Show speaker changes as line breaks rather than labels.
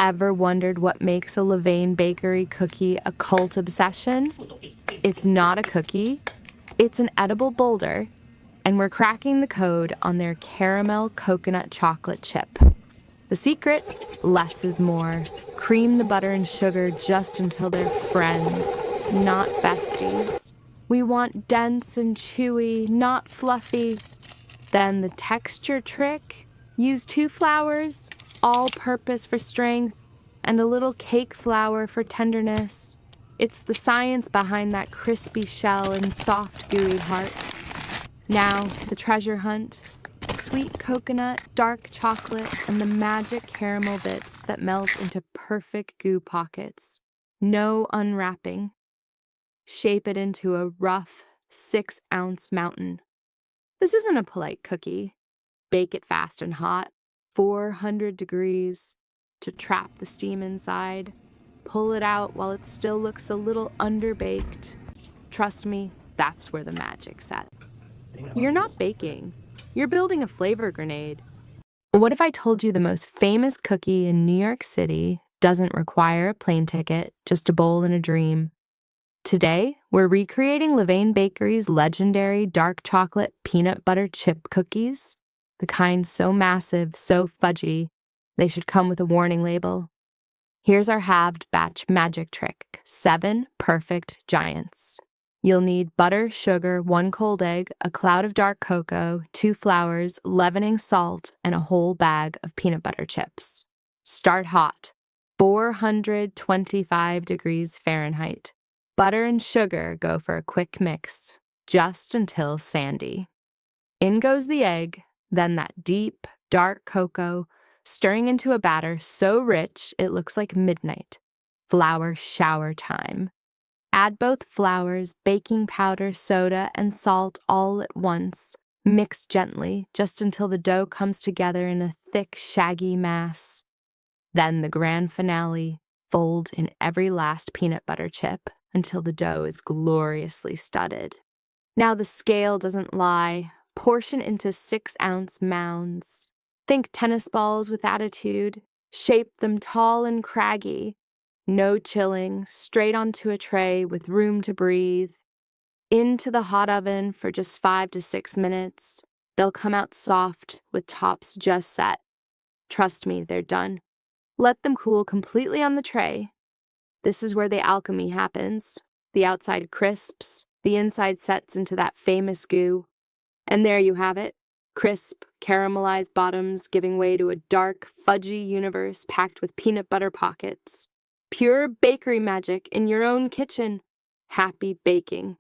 Ever wondered what makes a Levain Bakery cookie a cult obsession? It's not a cookie, it's an edible boulder, and we're cracking the code on their caramel coconut chocolate chip. The secret? Less is more. Cream the butter and sugar just until they're friends, not besties. We want dense and chewy, not fluffy. Then the texture trick? Use 2 flours, all-purpose for strength, and a little cake flour for tenderness. It's the science behind that crispy shell and soft, gooey heart. Now, the treasure hunt. Sweet coconut, dark chocolate, and the magic caramel bits that melt into perfect goo pockets. No unwrapping. Shape it into a rough 6-ounce mountain. This isn't a polite cookie. Bake it fast and hot, 400 degrees, to trap the steam inside. Pull it out while it still looks a little underbaked. Trust me, that's where the magic's at. You're not baking. You're building a flavor grenade. What if I told you the most famous cookie in New York City doesn't require a plane ticket, just a bowl and a dream? Today, we're recreating Levain Bakery's legendary dark chocolate peanut butter chip cookies, the kind so massive, so fudgy, they should come with a warning label. Here's our halved batch magic trick: 7 perfect giants. You'll need butter, sugar, 1 cold egg, a cloud of dark cocoa, 2 flours, leavening salt, and a whole bag of peanut butter chips. Start hot, 425 degrees Fahrenheit. Butter and sugar go for a quick mix, just until sandy. In goes the egg, then that deep, dark cocoa, stirring into a batter so rich it looks like midnight. Flour shower time. Add both flours, baking powder, soda, and salt all at once. Mix gently, just until the dough comes together in a thick, shaggy mass. Then the grand finale, fold in every last peanut butter chip until the dough is gloriously studded. Now the scale doesn't lie. Portion into 6-ounce mounds. Think tennis balls with attitude. Shape them tall and craggy. No chilling, straight onto a tray with room to breathe. Into the hot oven for just 5 to 6 minutes. They'll come out soft with tops just set. Trust me, they're done. Let them cool completely on the tray. This is where the alchemy happens. The outside crisps, the inside sets into that famous goo. And there you have it. Crisp, caramelized bottoms giving way to a dark, fudgy universe packed with peanut butter pockets. Pure bakery magic in your own kitchen. Happy baking.